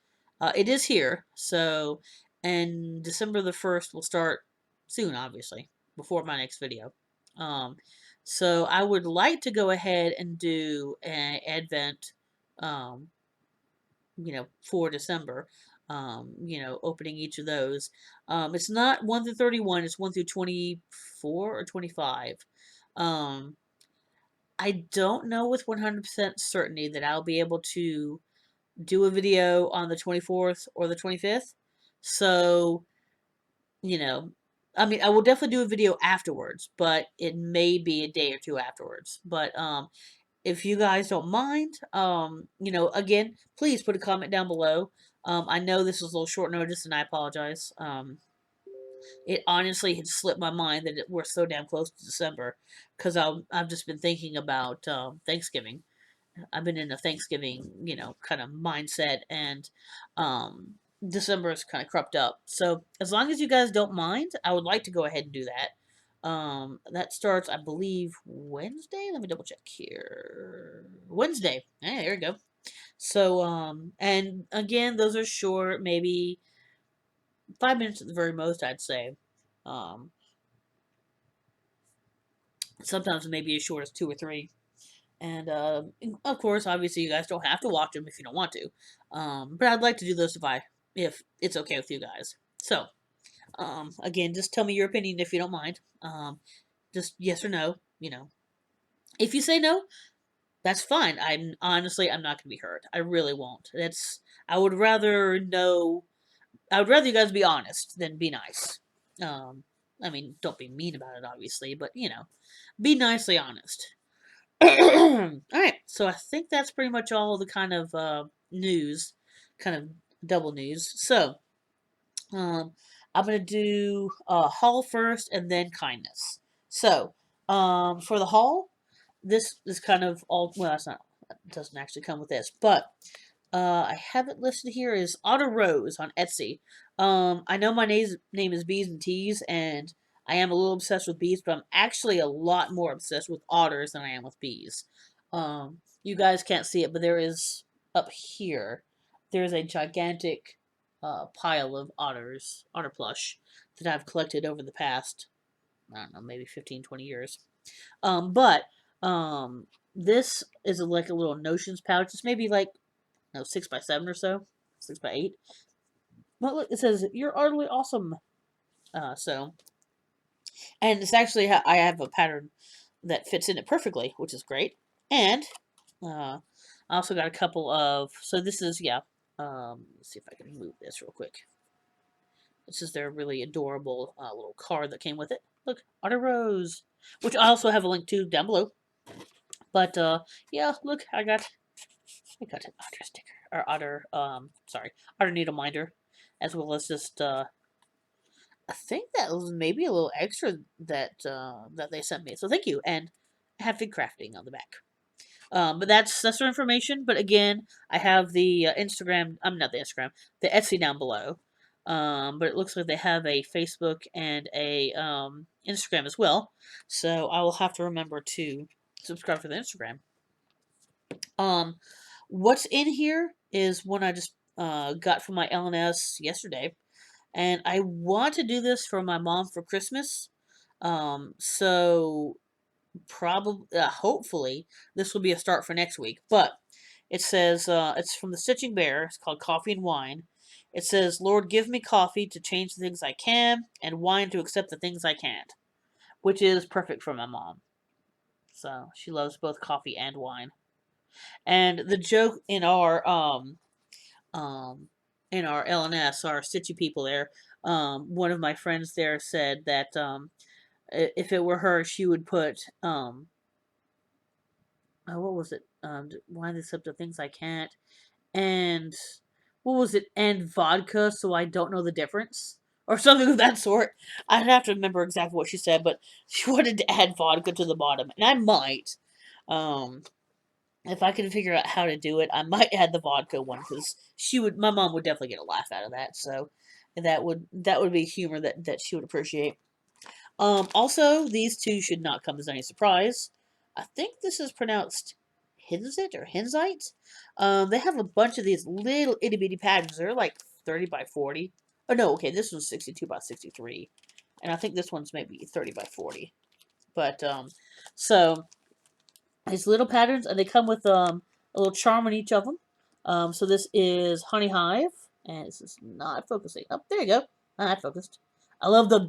It is here, so, and December the 1st will start soon, obviously, before my next video. Um, so I would like to go ahead and do an Advent, um, for December. Opening each of those. It's not 1 through 31, it's 1 through 24 or 25. Um, I don't know with 100% certainty that I'll be able to do a video on the 24th or the 25th. So, you know, I mean, I will definitely do a video afterwards, but it may be a day or 2 afterwards. But if you guys don't mind, again, please put a comment down below. I know this was a little short notice, and I apologize. It honestly had slipped my mind that we're so damn close to December, because I've just been thinking about Thanksgiving. I've been in a Thanksgiving, kind of mindset, and um, December is kind of crept up. So as long as you guys don't mind, I would like to go ahead and do that. That starts, I believe, Wednesday. Let me double check here. Wednesday. Hey, there we go. So, and again, those are short, maybe 5 minutes at the very most, I'd say. Um, Sometimes maybe as short as 2 or 3. And of course, obviously, you guys don't have to watch them if you don't want to. But I'd like to do those if it's okay with you guys. So, again, just tell me your opinion if you don't mind. Just yes or no. If you say no, That's fine. I'm not gonna be hurt. I really won't. I would rather know. I would rather you guys be honest than be nice. Um, I mean, don't be mean about it, obviously, but be nicely honest. All right, so I think that's pretty much all the kind of news, kind of double news. So, um, I'm gonna do haul first and then kindness. So, for the haul, this is kind of all. Well, that's not. It doesn't actually come with this, but I have it listed here as Otter Rose on Etsy. I know my name is Bees and Teas, and I am a little obsessed with bees, but I'm actually a lot more obsessed with otters than I am with bees. You guys can't see it, but there is up here. There is a gigantic pile of otter plush that I've collected over the past, I don't know, maybe 15, 20 years. But this is like a little notions pouch. It's maybe like no 6x7 or so, 6x8. Well, look, it says you're utterly awesome. So, and it's actually I have a pattern that fits in it perfectly, which is great. And I also got a couple of. So this is yeah. Let's see if I can move this real quick. This is their really adorable little card that came with it. Look, Otter Rose, which I also have a link to down below. But yeah, look, I got an otter sticker or otter needle minder, as well as just I think that was maybe a little extra that they sent me. So thank you, and happy crafting on the back. But that's their information. But again, I have the Instagram. I'm not the Instagram, the Etsy down below. But it looks like they have a Facebook and a Instagram as well. So I will have to remember to subscribe to the Instagram. Um, what's in here is one I just got from my LNS yesterday, and I want to do this for my mom for Christmas. So probably, hopefully, this will be a start for next week. But it says it's from the Stitching Bear. It's called Coffee and Wine. It says, "Lord, give me coffee to change the things I can, and wine to accept the things I can't," which is perfect for my mom. So she loves both coffee and wine. And the joke um in our LNS, our Stitchy people there, one of my friends there said that if it were her, she would put what was it? Why this up to things I can't, and what was it? And vodka, so I don't know the difference, or something of that sort. I'd have to remember exactly what she said, but she wanted to add vodka to the bottom, and I might. Um, if I can figure out how to do it, I might add the vodka one because my mom would definitely get a laugh out of that. So that would be humor that she would appreciate. Also, these two should not come as any surprise. I think this is pronounced Hinzit or Hinzite. They have a bunch of these little itty bitty patterns. They're like 30 by 40. Oh no, okay, this one's 62 by 63, and I think this one's maybe 30 by 40. But so these little patterns, and they come with a little charm on each of them. So this is Honey Hive, and this is not focusing. Oh, there you go. Not focused. I love the.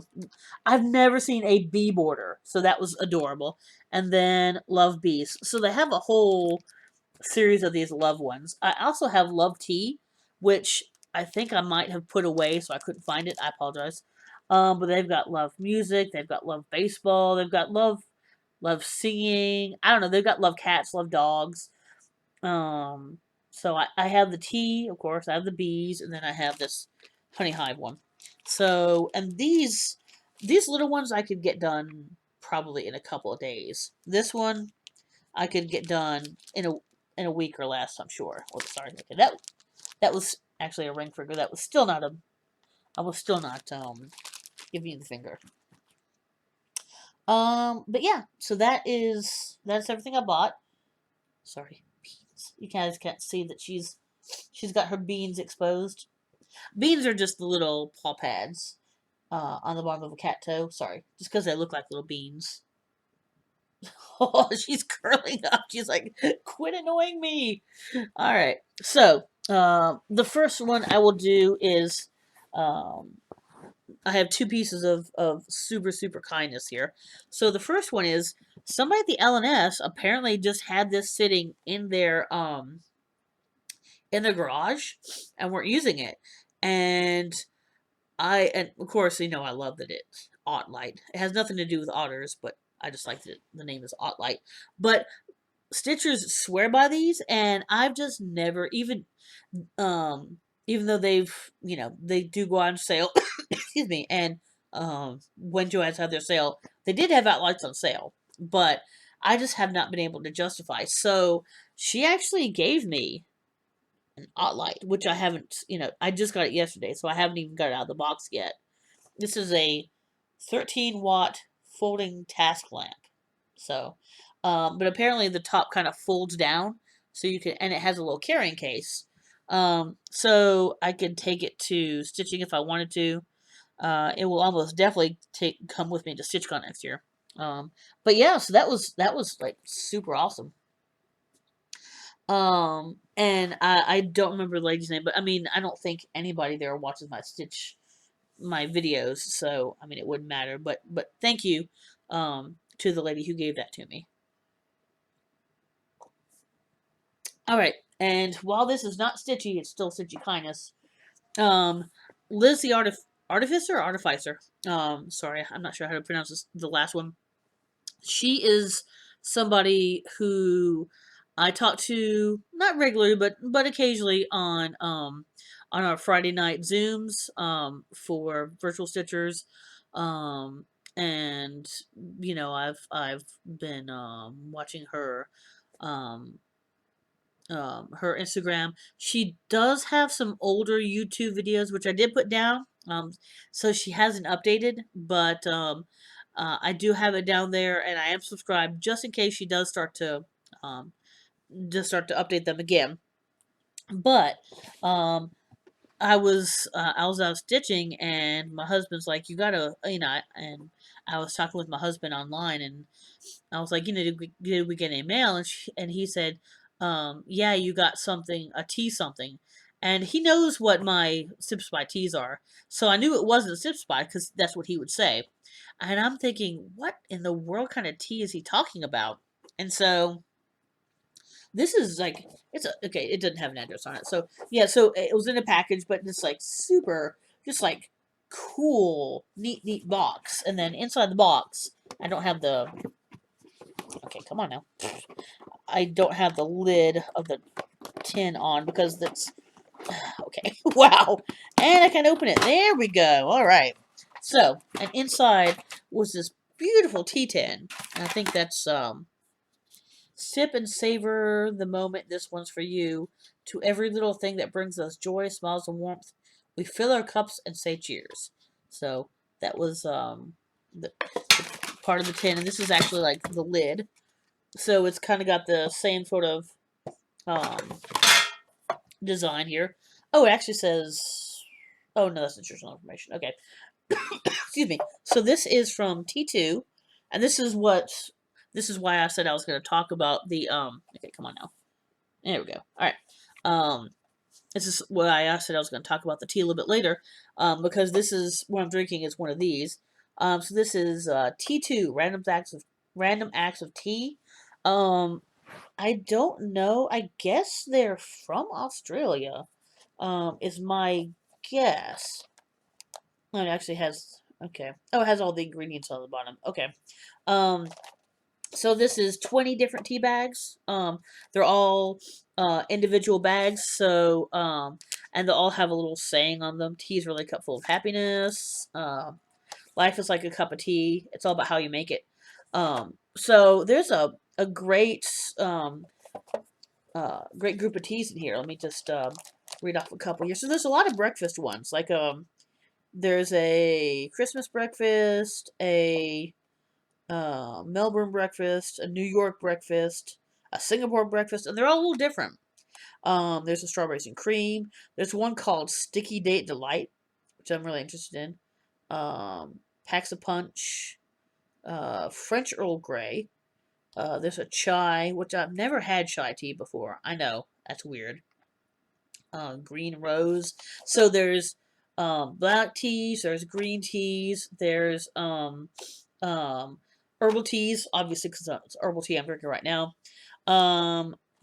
I've never seen a bee border, so that was adorable. And then Love Bees. So they have a whole series of these love ones. I also have Love Tea, which I think I might have put away, so I couldn't find it. I apologize. But they've got Love Music. They've got Love Baseball. They've got Love singing. I don't know. They've got love cats, love dogs. Um, so I have the tea, of course. I have the bees, and then I have this honey hive one. So, and these little ones I could get done probably in a couple of days. This one I could get done in a week or less, I'm sure. Oh, sorry. Okay, that was actually a ring finger. That was still not a. I was still not giving you the finger. But yeah, so that's everything I bought. Sorry, beans. You guys can't see that she's got her beans exposed. Beans are just the little paw pads on the bottom of a cat toe. Sorry, just because they look like little beans. Oh, she's curling up. She's like, quit annoying me. All right. So, the first one I will do is, um, I have two pieces of super, super kindness here. So the first one is somebody at the LNS apparently just had this sitting in their garage and weren't using it. And of course, I love that it's Ottlight. It has nothing to do with otters, but I just like that the name is Ottlight. But Stitchers swear by these, and I've just never um even though they do go on sale, excuse me, and when Joann's had their sale, they did have Outlights on sale, but I just have not been able to justify. So she actually gave me an Ottlight, which I haven't, I just got it yesterday, so I haven't even got it out of the box yet. This is a 13-watt folding task lamp. So, but apparently the top kind of folds down, so you can, and it has a little carrying case. So I could take it to stitching if I wanted to. It will almost definitely come with me to StitchCon next year. But yeah, so that was like super awesome. And I don't remember the lady's name, but I mean, I don't think anybody there watches my videos, so I mean, it wouldn't matter. But thank you, to the lady who gave that to me. All right, and while this is not stitchy, it's still stitchy kindness. Um, Liz the artificer or artificer. Sorry, I'm not sure how to pronounce the last one. She is somebody who I talk to not regularly, but occasionally on our Friday night Zooms for virtual stitchers. Um, and I've been watching um her Instagram. She does have some older YouTube videos, which I did put down. So she hasn't updated, but I do have it down there, and I am subscribed just in case she does um, start to update them again. But um, I was out stitching, and my husband's like, "You gotta," and I was talking with my husband online, and I was like, did we get a mail? And he said, yeah, you got something, a tea something. And he knows what my Sip Spy teas are. So I knew it wasn't Sip Spy because that's what he would say. And I'm thinking, what in the world kind of tea is he talking about? And so this is like, okay, it doesn't have an address on it. So yeah, so it was in a package, but just like super, just like cool, neat box. And then inside the box, I don't have the, okay, come on now. I don't have the lid of the tin on because that's okay. Wow, and I can open it. There we go. All right. So, and inside was this beautiful tea tin. And I think that's sip and savor the moment. This one's for you. To every little thing that brings us joy, smiles, and warmth, we fill our cups and say cheers. So that was the part of the tin, and this is actually like the lid. So it's kind of got the same sort of um, design here. Oh, it actually says. Oh no, that's nutritional information. Okay, excuse me. So this is from T2, and this is what. This is why I said I was going to talk about the. Okay, come on now. There we go. All right. This is why I said I was going to talk about the tea a little bit later. Because this is what I'm drinking is one of these. So this is T2 random acts of tea. Um, I don't know. I guess they're from Australia. Is my guess. Oh, it actually has. Okay. Oh, it has all the ingredients on the bottom. Okay. Um. So this is 20 different tea bags. They're all individual bags. So and they all have a little saying on them. Tea is really a cup full of happiness. Life is like a cup of tea. It's all about how you make it. So there's a great group of teas in here. Let me just read off a couple here. So there's a lot of breakfast ones. Like there's a Christmas breakfast, a Melbourne breakfast, a New York breakfast, a Singapore breakfast, and they're all a little different. There's a strawberries and cream. There's one called Sticky Date Delight, which I'm really interested in. Packs a Punch, French Earl Grey. There's a chai, which I've never had chai tea before. I know, that's weird. Green rose. So there's black teas, there's green teas, there's um, herbal teas, obviously because it's herbal tea I'm drinking right now.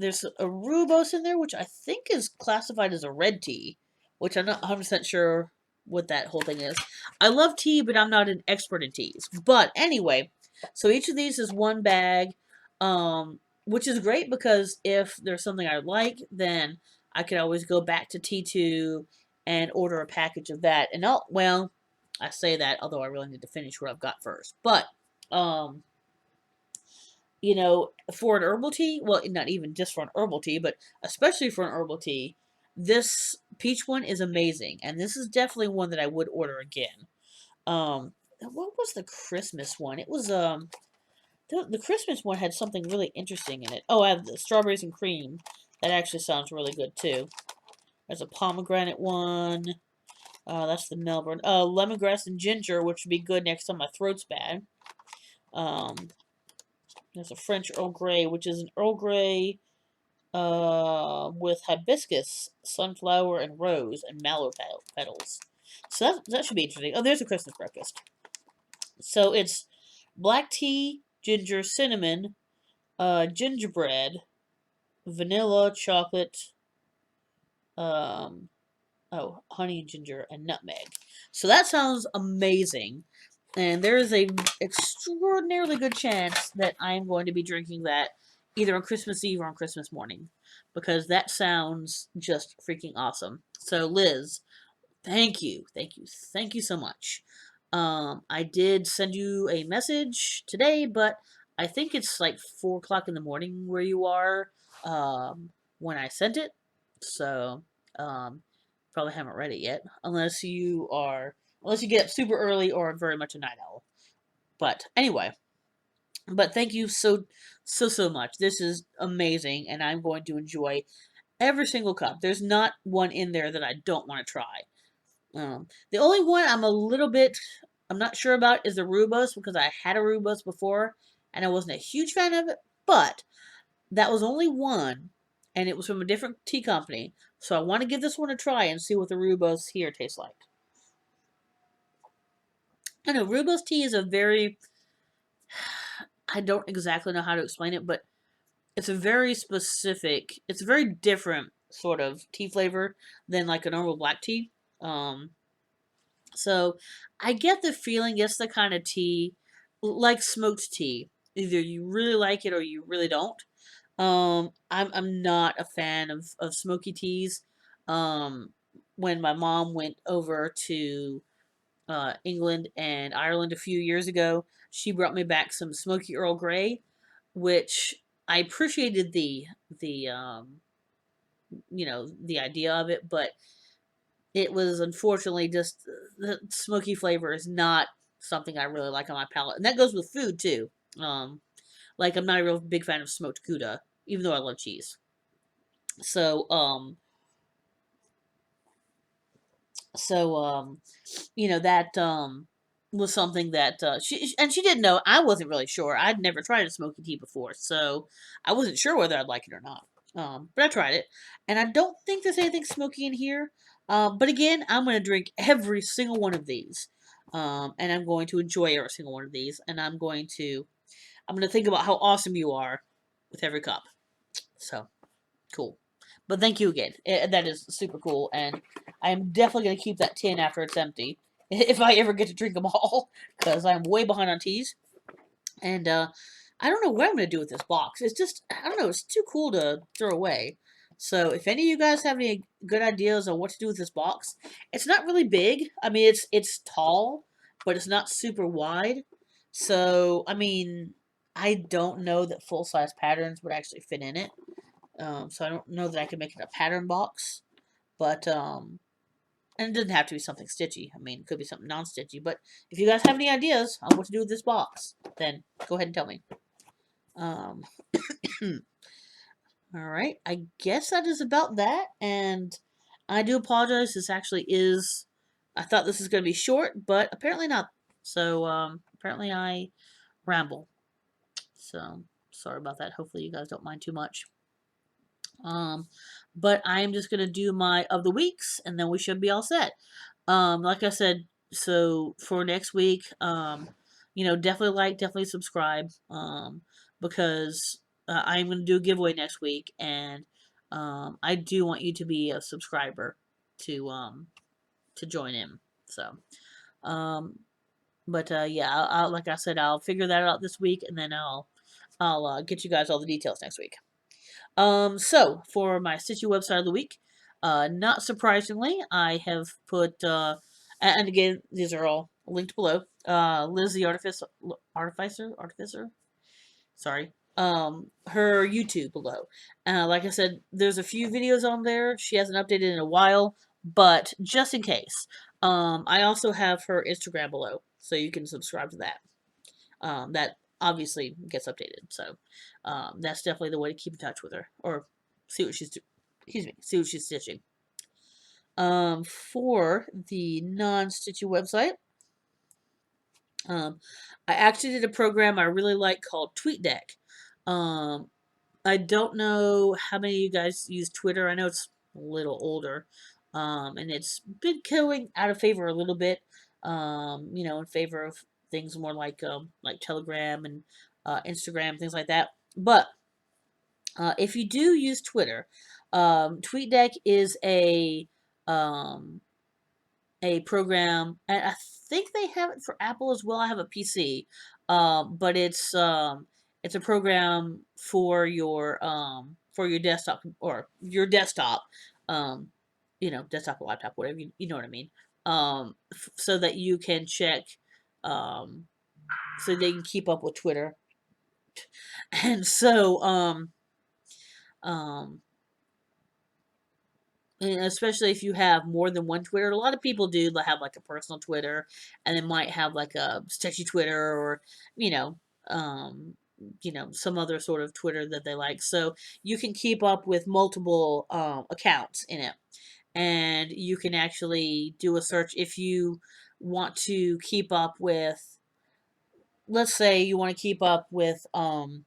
There's a rooibos in there, which I think is classified as a red tea, which I'm not 100% sure what that whole thing is. I love tea, but I'm not an expert in teas. But anyway, so each of these is one bag, which is great because if there's something I like, then I can always go back to T2 and order a package of that. And well, I say that, although I really need to finish what I've got first. But, um, for an herbal tea, well, not even just for an herbal tea, but especially for an herbal tea, this peach one is amazing. And this is definitely one that I would order again. What was the Christmas one? It was, the Christmas one had something really interesting in it. Oh, I have the strawberries and cream. That actually sounds really good, too. There's a pomegranate one. That's the Melbourne. Lemongrass and ginger, which would be good next time my throat's bad. There's a French Earl Grey, which is an Earl Grey with hibiscus, sunflower, and rose, and mallow petals. So that should be interesting. Oh, there's a Christmas breakfast. So it's black tea, ginger, cinnamon, gingerbread, vanilla, chocolate, um, honey and ginger, and nutmeg. So that sounds amazing. And there is a extraordinarily good chance that I'm going to be drinking that either on Christmas Eve or on Christmas morning. Because that sounds just freaking awesome. So Liz, thank you. Thank you. Thank you so much. I did send you a message today, but I think it's like 4 o'clock in the morning where you are when I sent it. So, probably haven't read it yet. Unless you get up super early or are very much a night owl. But anyway, thank you so much. This is amazing, and I'm going to enjoy every single cup. There's not one in there that I don't want to try. The only one I'm not sure about is the rooibos because I had a rooibos before and I wasn't a huge fan of it, but that was only one and it was from a different tea company. So I want to give this one a try and see what the rooibos here tastes like. I know rooibos tea is I don't exactly know how to explain it, but it's a very different sort of tea flavor than like a normal black tea. So I get the feeling it's the kind of tea like smoked tea. Either you really like it or you really don't. I'm not a fan of smoky teas. Um, when my mom went over to England and Ireland a few years ago, she brought me back some smoky Earl Grey, which I appreciated the idea of it, but it was unfortunately just the smoky flavor is not something I really like on my palate, and that goes with food too. Like I'm not a real big fan of smoked Gouda, even though I love cheese. So, so that was something that she didn't know. I wasn't really sure. I'd never tried a smoky tea before, so I wasn't sure whether I'd like it or not. But I tried it, and I don't think there's anything smoky in here. But again, I'm gonna drink every single one of these, and I'm going to enjoy every single one of these, and I'm gonna think about how awesome you are with every cup. So cool. But thank you again. That is super cool, and I am definitely going to keep that tin after it's empty. If I ever get to drink them all, because I'm way behind on teas. And I don't know what I'm going to do with this box. It's just, I don't know, it's too cool to throw away. So if any of you guys have any good ideas on what to do with this box, it's not really big. I mean, it's tall, but it's not super wide. So, I mean, I don't know that full-size patterns would actually fit in it. So I don't know that I can make it a pattern box, but and it doesn't have to be something stitchy. I mean, it could be something non-stitchy. But if you guys have any ideas on what to do with this box, then go ahead and tell me. All right, I guess that is about that. And I do apologize. This actually is. I thought this was going to be short, but apparently not. So apparently I ramble. So sorry about that. Hopefully you guys don't mind too much. But I am just going to do my of the weeks, and then we should be all set. Like I said, so for next week, definitely definitely subscribe, because I'm going to do a giveaway next week, and I do want you to be a subscriber to join in. So, um, but yeah, like I said, I'll figure that out this week, and then I'll get you guys all the details next week. So for my Stitchy website of the week, not surprisingly, I have put, and again, these are all linked below. Liz the Artificer, sorry. Her YouTube below. Like I said, there's a few videos on there. She hasn't updated in a while, but just in case, I also have her Instagram below, so you can subscribe to that. That obviously gets updated. So that's definitely the way to keep in touch with her, or see what she's see what she's stitching. For the non-Stitchy website, I actually did a program I really like called Tweetdeck. I don't know how many of you guys use Twitter. I know it's a little older, and it's been going out of favor a little bit. In favor of things more like Telegram and Instagram, things like that. But if you do use Twitter, TweetDeck is um, a program, and I think they have it for Apple as well. I have a PC, but it's a program for your desktop, or your desktop, um, desktop or laptop, whatever you know what I mean. So that you can check, um, so they can keep up with Twitter, and so um, and especially if you have more than one Twitter. A lot of people do have like a personal Twitter, and they might have like a sketchy Twitter, or you know, um, some other sort of Twitter that they like. So you can keep up with multiple accounts in it, and you can actually do a search if you want to keep up with. Let's say you want to keep up with um,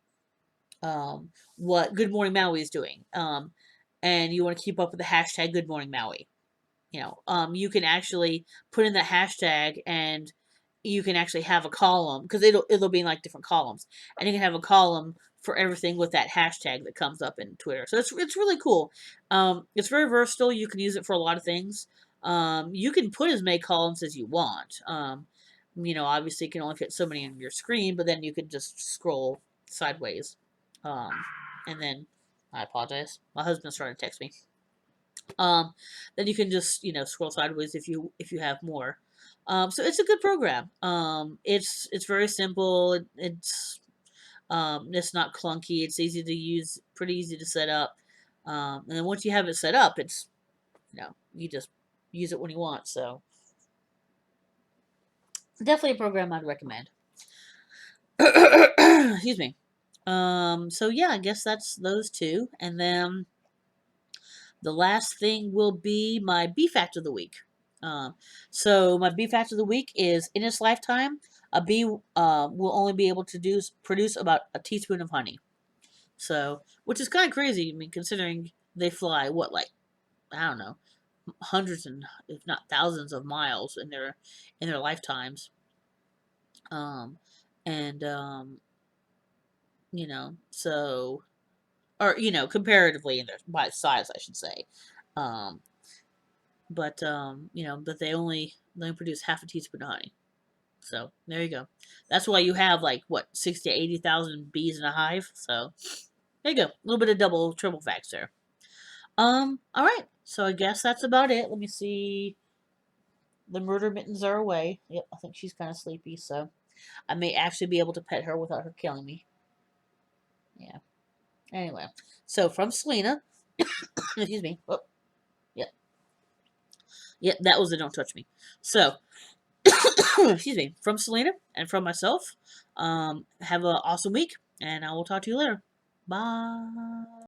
what Good Morning Maui is doing, and you want to keep up with the hashtag Good Morning Maui. You can actually put in the hashtag, and you can actually have a column, because it'll be in like different columns, and you can have a column for everything with that hashtag that comes up in Twitter. So it's really cool. It's very versatile. You can use it for a lot of things. You can put as many columns as you want. Obviously you can only fit so many on your screen, but then you can just scroll sideways. Um, and then I apologize. My husband's trying to text me. Then you can just scroll sideways if you have more. So it's a good program. It's very simple. It's not clunky. It's easy to use, pretty easy to set up. And then once you have it set up, it's you just use it when you want. So definitely a program I'd recommend. Excuse me. So yeah, I guess that's those two, and then the last thing will be my bee fact of the week. So my bee fact of the week is: in its lifetime, a bee will only be able to produce about a teaspoon of honey. So, which is kind of crazy. I mean, considering they fly I don't know, hundreds and if not thousands of miles in their lifetimes. Um, and so, or comparatively in their by size, I should say. Um, but they only produce half a teaspoon of honey. So there you go. That's why you have like what 60 to 80,000 bees in a hive. So there you go. A little bit of double, triple facts there. All right. So I guess that's about it. Let me see. The murder mittens are away. Yep, I think she's kind of sleepy, so I may actually be able to pet her without her killing me. Yeah. Anyway, so from Selena, excuse me. Oh, yeah, yeah, that was a don't touch me. So, excuse me, from Selena and from myself. Have an awesome week, and I will talk to you later. Bye.